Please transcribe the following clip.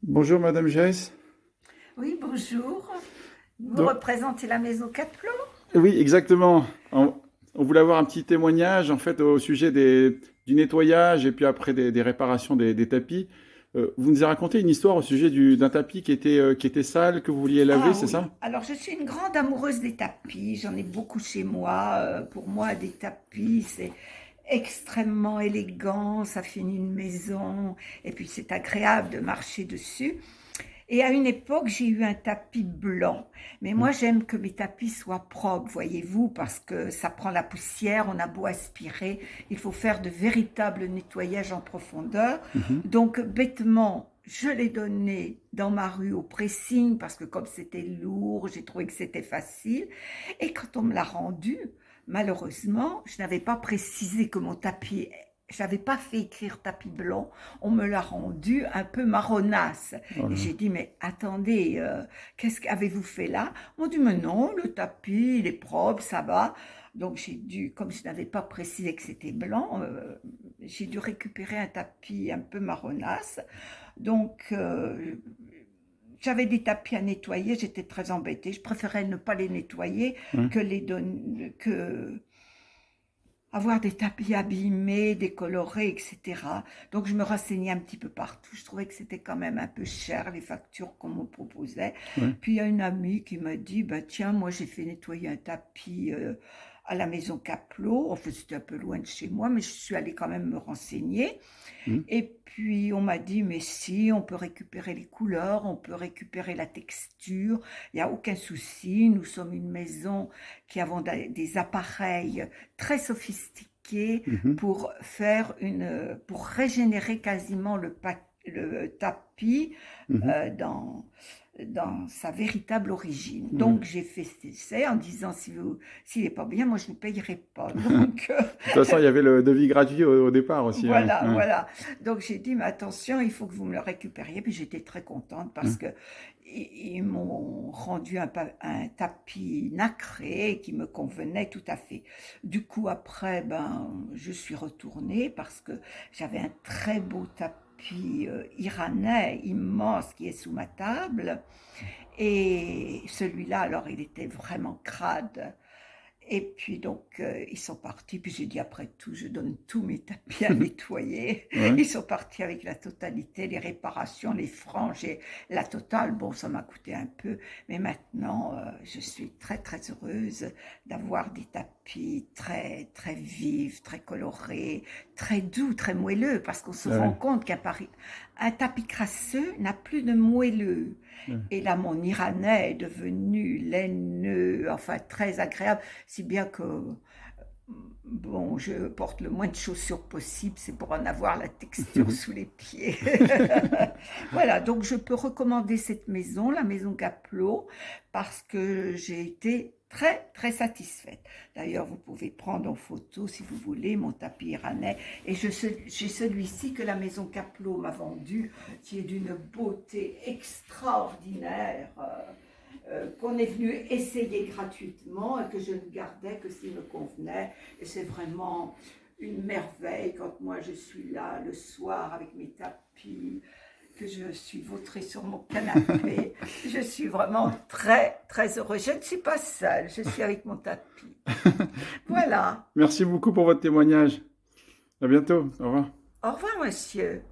Bonjour Madame Gess. Oui, bonjour. Vous Donc, représentez la maison Capelot? oui, exactement. On voulait avoir un petit témoignage en fait au sujet du nettoyage et puis après des réparations des tapis. Vous nous avez raconté une histoire au sujet d'un tapis qui était sale, que vous vouliez laver, Ah c'est oui, ça? alors je suis une grande amoureuse des tapis. J'en ai beaucoup chez moi. Pour moi, des tapis, c'est extrêmement élégant. Ça finit une maison. Et puis, c'est agréable de marcher dessus. Et à une époque, j'ai eu un tapis blanc. Mais Ouais. moi, j'aime que mes tapis soient propres, voyez-vous, parce que ça prend la poussière, on a beau aspirer, il faut faire de véritables nettoyages en profondeur. Mhm. Donc, bêtement, je l'ai donné dans ma rue au pressing, parce que comme c'était lourd, j'ai trouvé que c'était facile. Et quand on me l'a rendu, malheureusement, je n'avais pas précisé que mon tapis, je n'avais pas fait écrire tapis blanc, on me l'a rendu un peu marronasse. Oh Et là là. j'ai dit, mais attendez, qu'est-ce qu'avez-vous fait là? On dit, mais non, le tapis, il est propre, ça va. Donc j'ai dû, comme je n'avais pas précisé que c'était blanc, j'ai dû récupérer un tapis un peu marronasse. Donc j'avais des tapis à nettoyer, j'étais très embêtée. Je préférais ne pas les nettoyer Ouais. que avoir des tapis abîmés, décolorés, etc. Donc je me renseignais un petit peu partout. Je trouvais que c'était quand même un peu cher les factures qu'on me proposait. Ouais. Puis il y a une amie qui m'a dit, bah tiens, moi j'ai fait nettoyer un tapis à la maison Capelot. Enfin c'était un peu loin de chez moi, mais je suis allée quand même me renseigner. Mhm. Et puis on m'a dit, mais si, on peut récupérer les couleurs, on peut récupérer la texture, il n'y a aucun souci. Nous sommes une maison qui avons des appareils très sophistiqués Mhm. pour régénérer quasiment le tapis Mhm. euh, dans, dans sa véritable origine. Ouais. Donc j'ai fait cet essai en disant s'il n'est pas bien, moi je ne payerai pas. Donc De toute façon, il y avait le devis gratuit au départ aussi. Ouais. voilà, Ouais. voilà. Donc j'ai dit, mais attention, il faut que vous me le récupériez. Puis j'étais très contente Ouais. parce que ils m'ont rendu un tapis nacré qui me convenait tout à fait. Du coup, après, ben, je suis retournée parce que j'avais un très beau tapis iranais immense qui est sous ma table. Et celui-là, alors, il était vraiment crade. Et puis donc, ils sont partis. Puis j'ai dit, après tout, je donne tous mes tapis à nettoyer. Ouais. Ils sont partis avec la totalité, les réparations, les franges et la totale. Bon, ça m'a coûté un peu. Mais maintenant, je suis très, très heureuse d'avoir des tapis très, très vifs, très colorés, très doux, très moelleux. Parce qu'on se Ah rend ouais. compte un tapis crasseux n'a plus de moelleux. Ouais. Et là, mon iranais est devenu laineux, enfin très agréable, si bien que, bon, je porte le moins de chaussures possible, c'est pour en avoir la texture sous les pieds. Voilà, donc je peux recommander cette maison, la maison Capelot, parce que j'ai été très, très satisfaite. D'ailleurs, vous pouvez prendre en photo, si vous voulez, mon tapis iranais. Et j'ai celui-ci que la maison Capelot m'a vendu, qui est d'une beauté extraordinaire, qu'on est venu essayer gratuitement et que je ne gardais que s'il me convenait. Et c'est vraiment une merveille quand moi je suis là le soir avec mes tapis, que je suis vautrée sur mon canapé. Je suis vraiment très, très heureuse. Je ne suis pas seule, je suis avec mon tapis. Voilà. Merci beaucoup pour votre témoignage. À bientôt. Au revoir. Au revoir, monsieur.